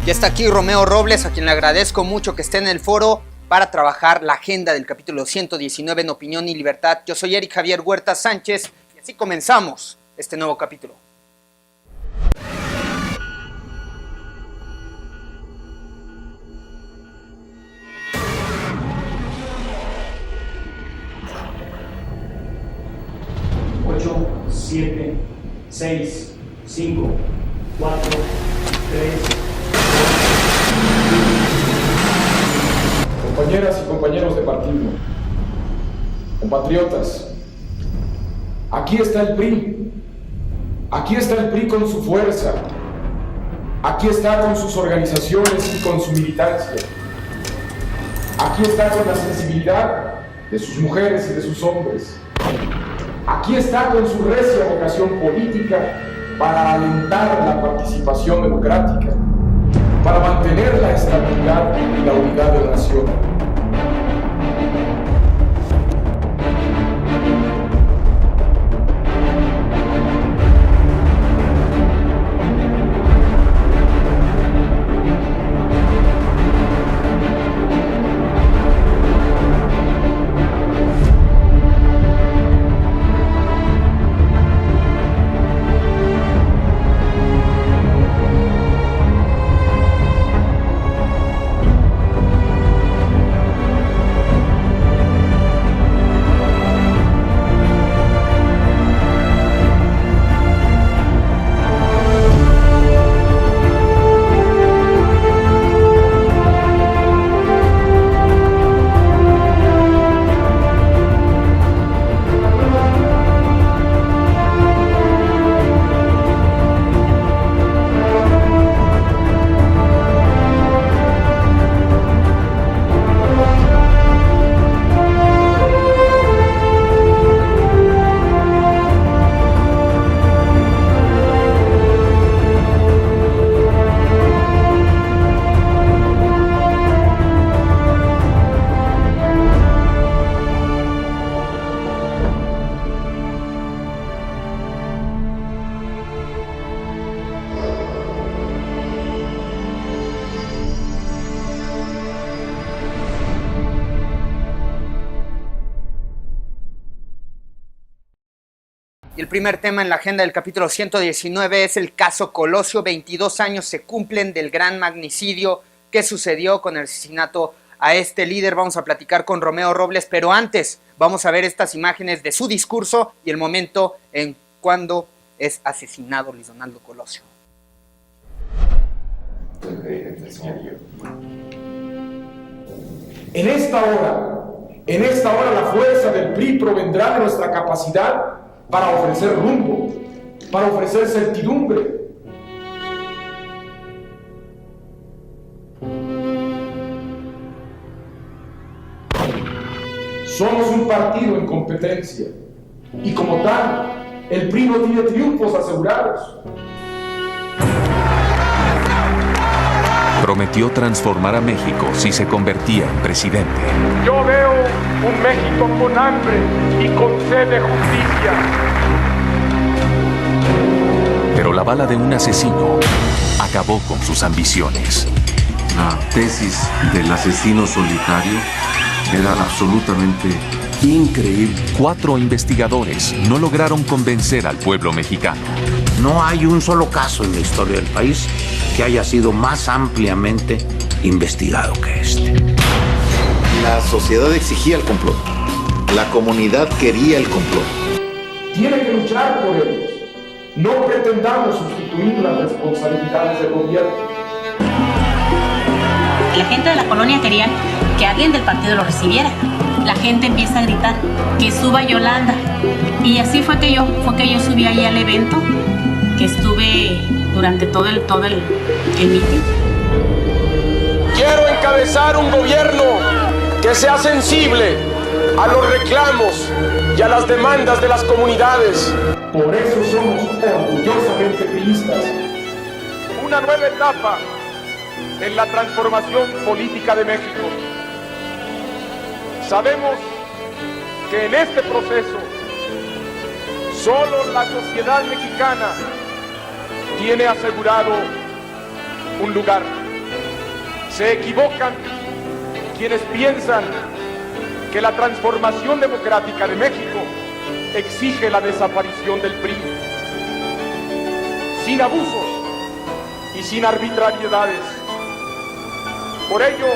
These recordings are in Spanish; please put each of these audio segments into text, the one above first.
Ya está aquí Romeo Robles, a quien le agradezco mucho que esté en el foro para trabajar la agenda del capítulo 119 en Opinión y Libertad. Yo soy Eric Javier Huerta Sánchez y así comenzamos este nuevo capítulo. Ocho, 7, 6, 5, 4, 3. Compañeras y compañeros de partido, compatriotas, aquí está el PRI. Aquí está el PRI con su fuerza. Aquí está con sus organizaciones y con su militancia. Aquí está con la sensibilidad de sus mujeres y de sus hombres. Aquí está con su recia vocación política para alentar la participación democrática, para mantener la estabilidad y la unidad de la nación. Y el primer tema en la agenda del capítulo 119 es el caso Colosio. 22 años se cumplen del gran magnicidio que sucedió con el asesinato a este líder. Vamos a platicar con Romeo Robles, pero antes vamos a ver estas imágenes de su discurso y el momento en cuando es asesinado Luis Donaldo Colosio. En esta hora la fuerza del PRI provendrá de nuestra capacidad para ofrecer rumbo, para ofrecer certidumbre. Somos un partido en competencia y como tal, el PRI no tiene triunfos asegurados. Prometió transformar a México si se convertía en presidente. Yo veo un México con hambre y con sed de justicia. Pero la bala de un asesino acabó con sus ambiciones. La tesis del asesino solitario era absolutamente increíble. 4 investigadores no lograron convencer al pueblo mexicano. No hay un solo caso en la historia del país que haya sido más ampliamente investigado que este. La sociedad exigía el complot. La comunidad quería el complot. Tiene que luchar por ellos. No pretendamos sustituir las responsabilidades del gobierno. La gente de la colonia quería que alguien del partido lo recibiera. La gente empieza a gritar que suba Yolanda. Y así fue que yo subí ahí al evento, que estuve durante todo el meeting. Quiero encabezar un gobierno que sea sensible a los reclamos y a las demandas de las comunidades. Por eso somos orgullosamente priistas. Una nueva etapa en la transformación política de México. Sabemos que en este proceso solo la sociedad mexicana tiene asegurado un lugar. Se equivocan quienes piensan que la transformación democrática de México exige la desaparición del PRI. Sin abusos y sin arbitrariedades. Por ello,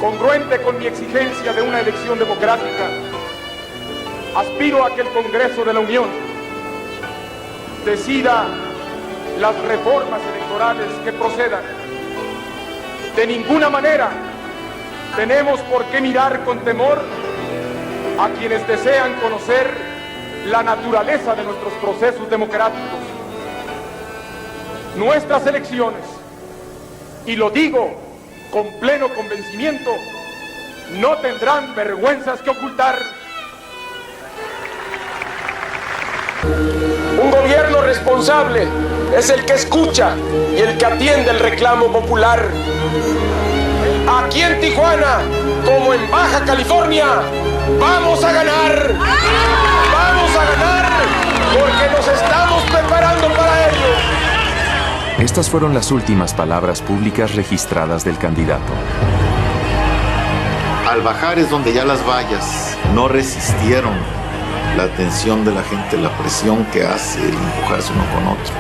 congruente con mi exigencia de una elección democrática, aspiro a que el Congreso de la Unión decida las reformas electorales que procedan. De ninguna manera tenemos por qué mirar con temor a quienes desean conocer la naturaleza de nuestros procesos democráticos. Nuestras elecciones, y lo digo con pleno convencimiento, no tendrán vergüenzas que ocultar. Un gobierno responsable es el que escucha y el que atiende el reclamo popular. Aquí en Tijuana, como en Baja California, vamos a ganar. Vamos a ganar porque nos estamos preparando para ello. Estas fueron las últimas palabras públicas registradas del candidato. Al bajar es donde ya las vallas no resistieron la atención de la gente, la presión que hace el empujarse uno con otro.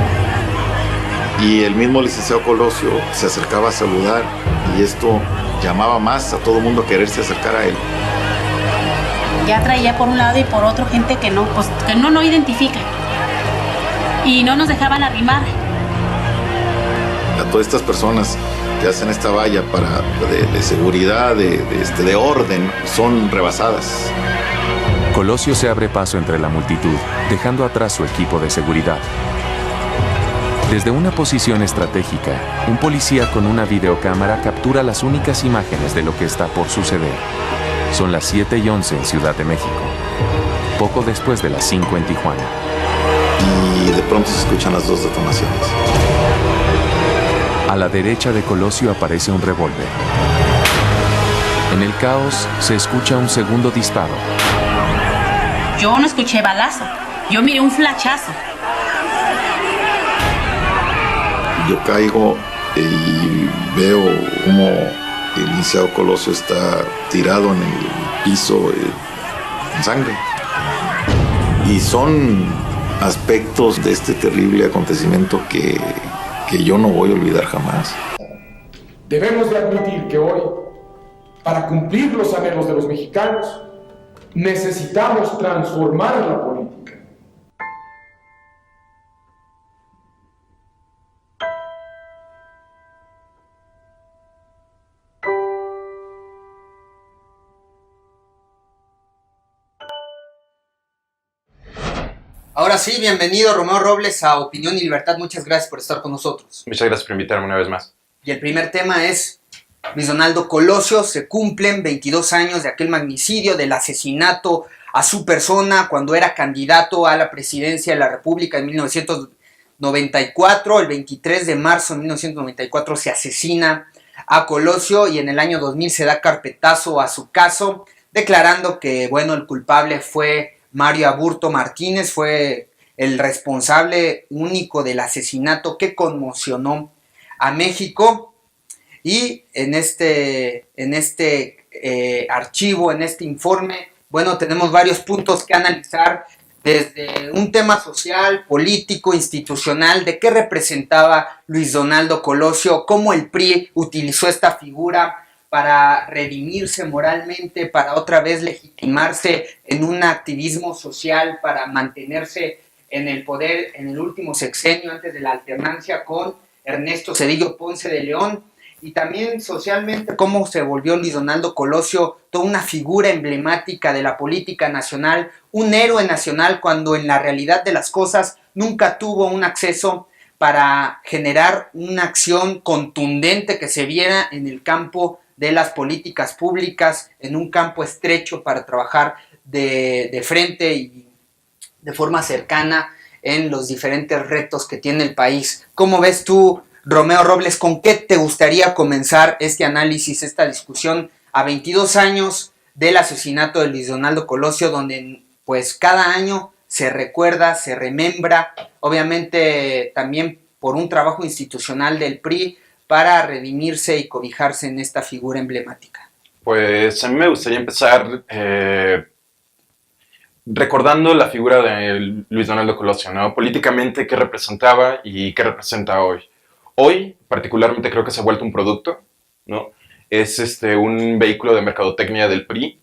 Y el mismo licenciado Colosio se acercaba a saludar y esto llamaba más a todo el mundo a quererse acercar a él. Ya traía por un lado y por otro gente que no identifica. Y no nos dejaban arrimar. A todas estas personas que hacen esta valla de seguridad, de orden, son rebasadas. Colosio se abre paso entre la multitud, dejando atrás su equipo de seguridad. Desde una posición estratégica, un policía con una videocámara captura las únicas imágenes de lo que está por suceder. Son las 7:11 en Ciudad de México, poco después de las 5 en Tijuana. Y de pronto se escuchan las 2 detonaciones. A la derecha de Colosio aparece un revólver. En el caos se escucha un segundo disparo. Yo no escuché balazo, yo miré un flachazo. Yo caigo y veo cómo el licenciado Colosio está tirado en el piso en sangre. Y son aspectos de este terrible acontecimiento que yo no voy a olvidar jamás. Debemos de admitir que hoy, para cumplir los anhelos de los mexicanos, necesitamos transformar la política. Ahora sí, bienvenido Romeo Robles a Opinión y Libertad. Muchas gracias por estar con nosotros. Muchas gracias por invitarme una vez más. Y el primer tema es Luis Donaldo Colosio. Se cumplen 22 años de aquel magnicidio, del asesinato a su persona cuando era candidato a la presidencia de la República en 1994. El 23 de marzo de 1994 se asesina a Colosio y en el año 2000 se da carpetazo a su caso, declarando que, bueno, el culpable fue Mario Aburto Martínez, fue el responsable único del asesinato que conmocionó a México. Y en este archivo, en este informe, bueno, tenemos varios puntos que analizar, desde un tema social, político, institucional, de qué representaba Luis Donaldo Colosio, cómo el PRI utilizó esta figura para redimirse moralmente, para otra vez legitimarse en un activismo social, para mantenerse en el poder en el último sexenio antes de la alternancia con Ernesto Zedillo Ponce de León, y también socialmente cómo se volvió Luis Donaldo Colosio toda una figura emblemática de la política nacional, un héroe nacional, cuando en la realidad de las cosas nunca tuvo un acceso para generar una acción contundente que se viera en el campo de las políticas públicas, en un campo estrecho para trabajar de frente y de forma cercana en los diferentes retos que tiene el país. ¿Cómo ves tú, Romeo Robles? ¿Con qué te gustaría comenzar este análisis, esta discusión a 22 años del asesinato de Luis Donaldo Colosio, donde pues cada año se recuerda, se remembra, obviamente también por un trabajo institucional del PRI, para redimirse y cobijarse en esta figura emblemática? Pues a mí me gustaría empezar recordando la figura de Luis Donaldo Colosio, ¿no? Políticamente, qué representaba y qué representa hoy. Hoy, particularmente, creo que se ha vuelto un producto, ¿no? Es un vehículo de mercadotecnia del PRI,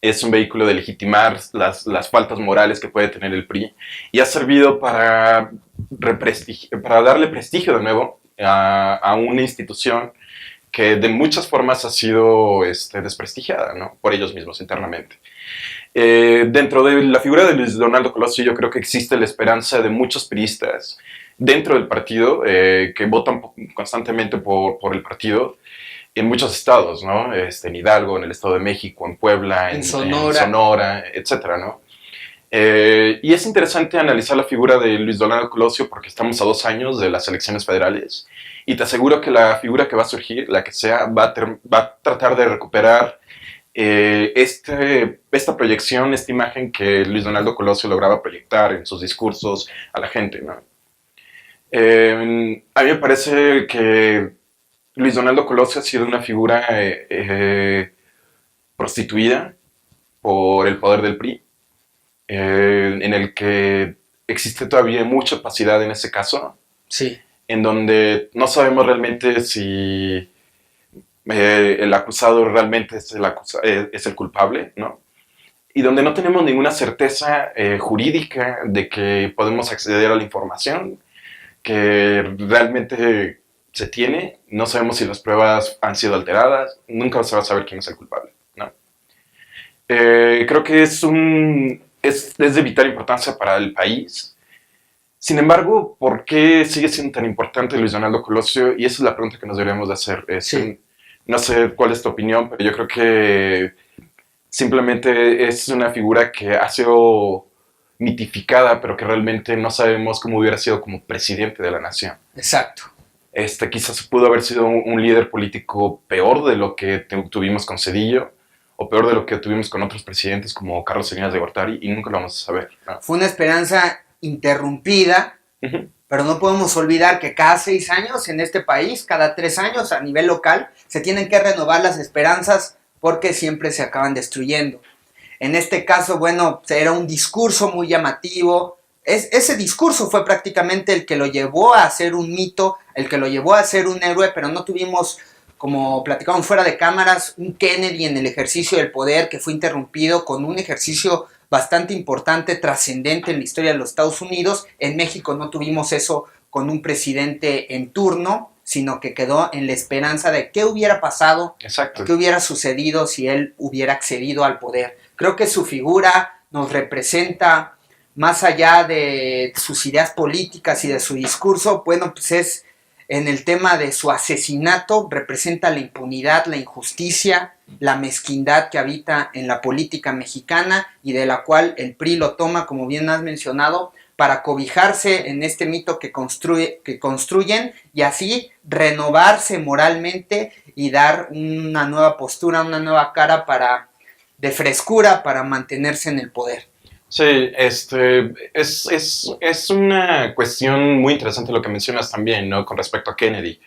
es un vehículo de legitimar las faltas morales que puede tener el PRI, y ha servido para darle prestigio de nuevo a una institución que de muchas formas ha sido desprestigiada, ¿no? Por ellos mismos internamente. Dentro de la figura de Luis Donaldo Colosio, yo creo que existe la esperanza de muchos priistas dentro del partido que votan constantemente por el partido en muchos estados, ¿no? En Hidalgo, en el Estado de México, en Puebla, en Sonora, etcétera, ¿no? Y es interesante analizar la figura de Luis Donaldo Colosio porque estamos a 2 años de las elecciones federales y te aseguro que la figura que va a surgir, la que sea, va a tratar de recuperar esta proyección, esta imagen que Luis Donaldo Colosio lograba proyectar en sus discursos a la gente, ¿no? A mí me parece que Luis Donaldo Colosio ha sido una figura prostituida por el poder del PRI, en el que existe todavía mucha opacidad en ese caso, sí, en donde no sabemos realmente si el acusado realmente es el culpable, ¿no? Y donde no tenemos ninguna certeza jurídica de que podemos acceder a la información que realmente se tiene. No sabemos si las pruebas han sido alteradas, nunca se va a saber quién es el culpable, ¿no? Creo que es de vital importancia para el país. Sin embargo, ¿por qué sigue siendo tan importante Luis Donaldo Colosio? Y esa es la pregunta que nos deberíamos de hacer. Sí. No sé cuál es tu opinión, pero yo creo que simplemente es una figura que ha sido mitificada, pero que realmente no sabemos cómo hubiera sido como presidente de la nación. Exacto. Quizás pudo haber sido un líder político peor de lo que tuvimos con Zedillo, o peor de lo que tuvimos con otros presidentes como Carlos Salinas de Gortari, y nunca lo vamos a saber, ¿no? Fue una esperanza interrumpida, pero no podemos olvidar que cada 6 años en este país, cada 3 años a nivel local, se tienen que renovar las esperanzas porque siempre se acaban destruyendo. En este caso, bueno, era un discurso muy llamativo. Ese discurso fue prácticamente el que lo llevó a ser un mito, el que lo llevó a ser un héroe, pero no tuvimos, como platicamos fuera de cámaras, un Kennedy en el ejercicio del poder que fue interrumpido con un ejercicio bastante importante, trascendente en la historia de los Estados Unidos. En México no tuvimos eso con un presidente en turno, sino que quedó en la esperanza de qué hubiera pasado, Exacto. qué hubiera sucedido si él hubiera accedido al poder. Creo que su figura nos representa, más allá de sus ideas políticas y de su discurso, bueno, pues es en el tema de su asesinato, representa la impunidad, la injusticia, la mezquindad que habita en la política mexicana y de la cual el PRI lo toma, como bien has mencionado, para cobijarse en este mito que construyen y así renovarse moralmente y dar una nueva postura, una nueva cara de frescura para mantenerse en el poder. Sí, es una cuestión muy interesante lo que mencionas también, ¿no? Con respecto a Kennedy.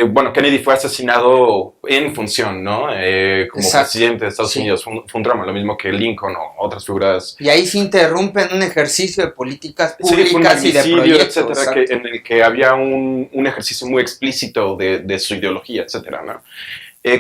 Bueno, Kennedy fue asesinado en función, ¿no? Como Exacto. presidente de Estados Unidos. Fue un drama, lo mismo que Lincoln o otras figuras. Y ahí se interrumpe un ejercicio de políticas Sí, fue un públicas y de magnicidio, proyectos. etcétera, en el que había un ejercicio muy explícito de su ideología, etcétera, ¿no?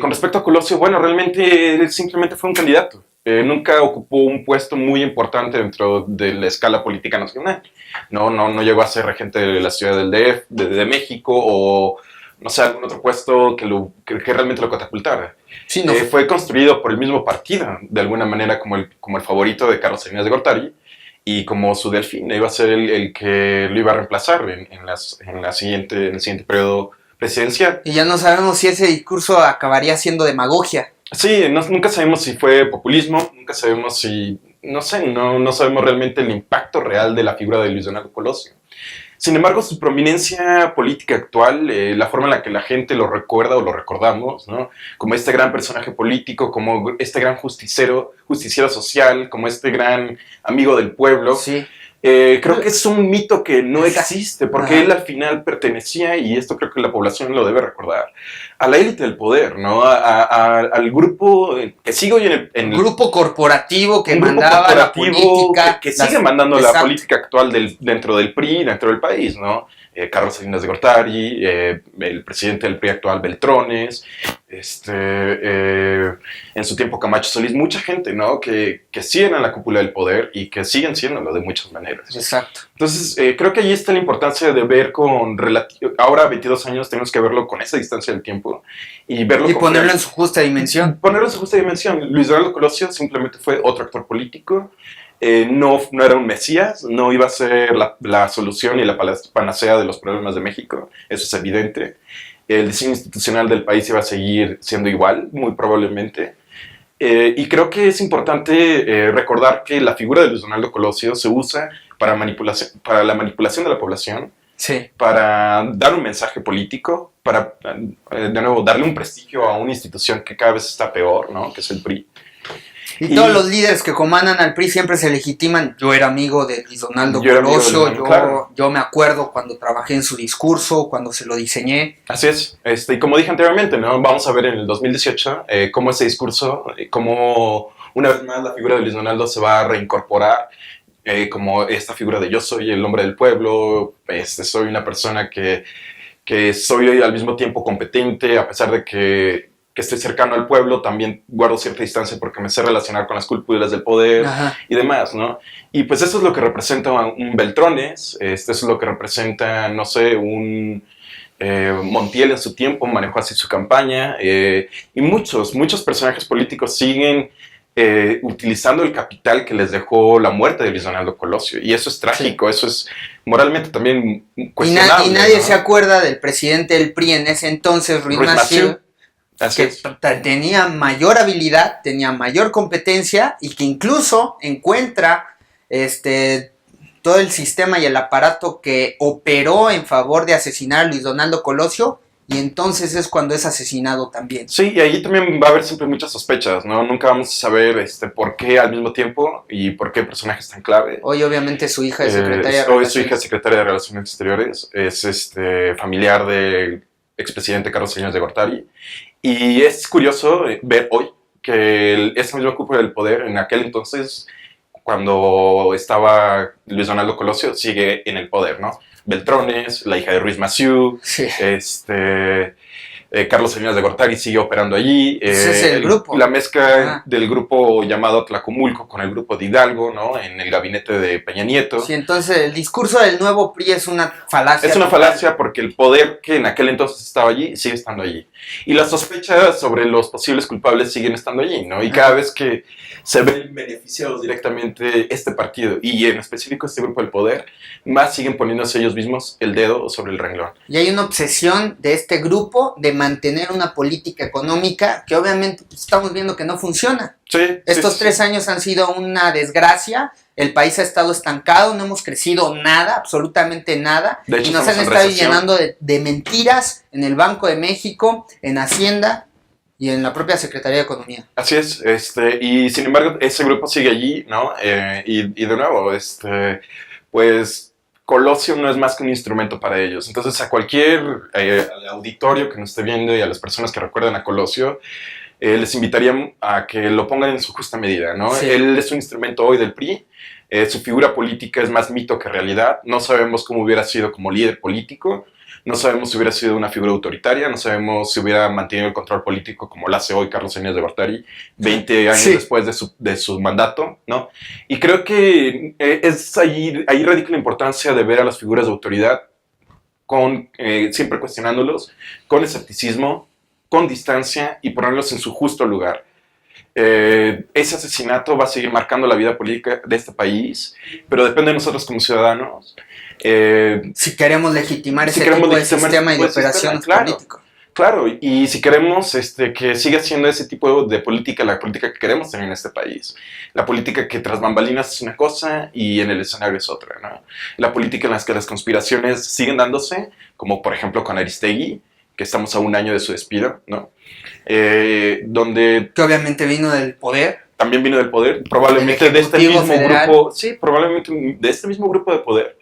Con respecto a Colosio, bueno, realmente él simplemente fue un candidato. Nunca ocupó un puesto muy importante dentro de la escala política nacional. No llegó a ser regente de la ciudad del DF, de México, o no sé, algún otro puesto que realmente lo catapultara. Sí, no. Fue construido por el mismo partido, de alguna manera como el favorito de Carlos Salinas de Gortari, y como su delfín, iba a ser el que lo iba a reemplazar en el siguiente periodo presidencial. Y ya no sabemos si ese discurso acabaría siendo demagogia. Sí, nunca sabemos si fue populismo, nunca sabemos si, no sabemos realmente el impacto real de la figura de Luis Donaldo Colosio. Sin embargo, su prominencia política actual, la forma en la que la gente lo recuerda o lo recordamos, ¿no? Como este gran personaje político, como este gran justiciero social, como este gran amigo del pueblo, Sí. Creo que es un mito que no existe, porque Ajá. él al final pertenecía, y esto creo que la población lo debe recordar, a la élite del poder, ¿no? Al grupo que sigue hoy en el Grupo corporativo que un grupo mandaba la corporativo política. que sigue mandando la Exacto. política actual dentro del PRI, dentro del país, ¿no? Carlos Salinas de Gortari, el presidente del PRI actual, Beltrones, en su tiempo Camacho Solís, mucha gente, ¿no? Que siguen en la cúpula del poder y que siguen siéndolo de muchas maneras. Exacto. Entonces, creo que ahí está la importancia de ver ahora 22 años tenemos que verlo con esa distancia del tiempo y verlo Y con ponerlo en su justa dimensión. Ponerlo en su justa dimensión. Luis Donaldo Colosio simplemente fue otro actor político, no era un mesías, no iba a ser la solución y la panacea de los problemas de México, eso es evidente. El diseño institucional del país iba a seguir siendo igual, muy probablemente. Y creo que es importante recordar que la figura de Luis Donaldo Colosio se usa para la manipulación de la población, Sí. para dar un mensaje político, para, de nuevo, darle un prestigio a una institución que cada vez está peor, ¿no? Que es el PRI. Y todos los líderes que comandan al PRI siempre se legitiman. Yo era amigo de Luis Donaldo Colosio, claro. yo me acuerdo cuando trabajé en su discurso, cuando se lo diseñé. Así es, y como dije anteriormente, ¿no? Vamos a ver en el 2018 cómo ese discurso, cómo una vez más la figura de Luis Donaldo se va a reincorporar como esta figura de yo soy el hombre del pueblo, soy una persona que soy al mismo tiempo competente, a pesar de que estoy cercano al pueblo, también guardo cierta distancia porque me sé relacionar con las cúpulas del poder. Ajá. Y demás, ¿no? Y pues eso es lo que representa un Beltrones, eso es lo que representa, no sé, un Montiel en su tiempo, manejó así su campaña, y muchos personajes políticos siguen utilizando el capital que les dejó la muerte de Luis Donaldo Colosio, y eso es trágico, sí. Eso es moralmente también cuestionable. Y nadie, ¿no? se acuerda del presidente del PRI en ese entonces, Ruiz Massieu, que tenía mayor habilidad, tenía mayor competencia y que incluso encuentra todo el sistema y el aparato que operó en favor de asesinar a Luis Donaldo Colosio, y entonces es cuando es asesinado también. Sí, y ahí también va a haber siempre muchas sospechas, ¿no? Nunca vamos a saber por qué al mismo tiempo y por qué personajes tan clave. Hoy obviamente su hija es secretaria de Hoy su hija es secretaria de Relaciones Exteriores, es familiar del expresidente Carlos Salinas de Gortari. Y es curioso ver hoy que ese mismo cúpula del poder, en aquel entonces, cuando estaba Luis Donaldo Colosio, sigue en el poder, ¿no? Beltrones, la hija de Ruiz Massieu, sí. Carlos Salinas de Gortari sigue operando allí. Ese es el grupo. La mezcla del grupo llamado Tlacomulco con el grupo de Hidalgo, ¿no? En el gabinete de Peña Nieto. Sí, entonces el discurso del nuevo PRI es una falacia. Es una falacia porque el poder que en aquel entonces estaba allí sigue estando allí. Y las sospechas sobre los posibles culpables siguen estando allí, ¿no? Y cada vez que se ven beneficiados directamente este partido y en específico este grupo del poder, más siguen poniéndose ellos mismos el dedo sobre el renglón. Y hay una obsesión de este grupo de mantener una política económica que obviamente estamos viendo que no funciona. Sí, Estos 3 años han sido una desgracia, el país ha estado estancado, no hemos crecido nada, absolutamente nada, de hecho, y nos han estado llenando de mentiras en el Banco de México, en Hacienda y en la propia Secretaría de Economía. Así es, y sin embargo ese grupo sigue allí, ¿no? Y de nuevo, pues Colosio no es más que un instrumento para ellos. Entonces a cualquier al auditorio que nos esté viendo y a las personas que recuerdan a Colosio, les invitaría a que lo pongan en su justa medida, ¿no? Sí. Él es un instrumento hoy del PRI, su figura política es más mito que realidad, no sabemos cómo hubiera sido como líder político, no sabemos si hubiera sido una figura autoritaria, no sabemos si hubiera mantenido el control político como lo hace hoy Carlos Salinas de Gortari, 20 años después de su mandato, ¿no? Y creo que ahí radica la importancia de ver a las figuras de autoridad siempre cuestionándolos, con escepticismo, con distancia y ponerlos en su justo lugar. Ese asesinato va a seguir marcando la vida política de este país, pero depende de nosotros como ciudadanos. Si queremos legitimar ese tipo de sistema y de operaciones políticos. Claro, y si queremos que siga siendo ese tipo de política, la política que queremos tener en este país. La política que tras bambalinas es una cosa y en el escenario es otra, ¿no? La política en la que las conspiraciones siguen dándose, como por ejemplo con Aristegui, que estamos a un año de su despido, ¿no? Que obviamente vino del poder. también vino del poder, probablemente de este mismo grupo, sí, probablemente de este mismo grupo de poder,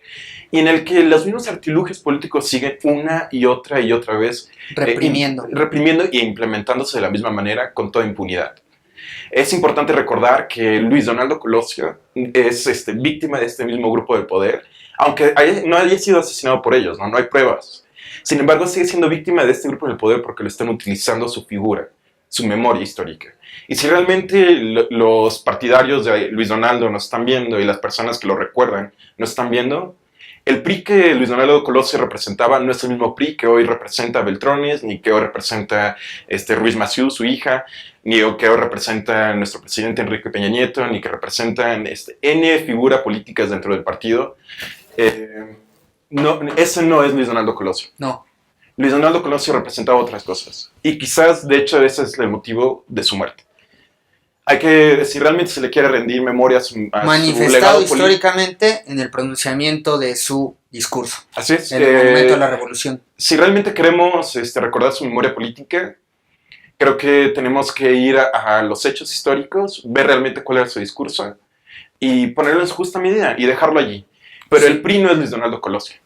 y en el que los mismos artilugios políticos siguen una y otra vez reprimiendo y implementándose de la misma manera con toda impunidad. Es importante recordar que Luis Donaldo Colosio es víctima de este mismo grupo de poder, aunque no haya sido asesinado por ellos, no hay pruebas. Sin embargo, sigue siendo víctima de este grupo de poder porque lo están utilizando su figura, su memoria histórica. Y si realmente los partidarios de Luis Donaldo nos están viendo y las personas que lo recuerdan nos están viendo, el PRI que Luis Donaldo Colosio representaba no es el mismo PRI que hoy representa a Beltrones, ni que hoy representa Ruiz Massieu, su hija, ni que hoy representa a nuestro presidente Enrique Peña Nieto, ni que representan N figuras políticas dentro del partido. No, ese no es Luis Donaldo Colosio. No. Luis Donaldo Colosio representaba otras cosas. Y quizás, de hecho, ese es el motivo de su muerte. Hay que, si realmente se le quiere rendir memoria a su manifestado históricamente en el pronunciamiento de su discurso. Así es. En el momento de la revolución. Si realmente queremos recordar su memoria política, creo que tenemos que ir a los hechos históricos, ver realmente cuál era su discurso y ponerlo en su justa medida y dejarlo allí. Pero sí. El PRI no es Luis Donaldo Colosio.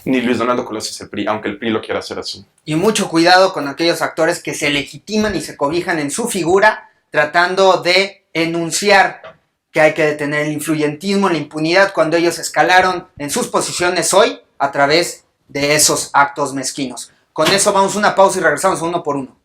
Ni Luis Donaldo Colosio es el PRI, aunque el PRI lo quiera hacer así. Y mucho cuidado con aquellos actores que se legitiman y se cobijan en su figura, tratando de enunciar que hay que detener el influyentismo, la impunidad, cuando ellos escalaron en sus posiciones hoy a través de esos actos mezquinos. Con eso vamos a una pausa y regresamos a Uno por Uno.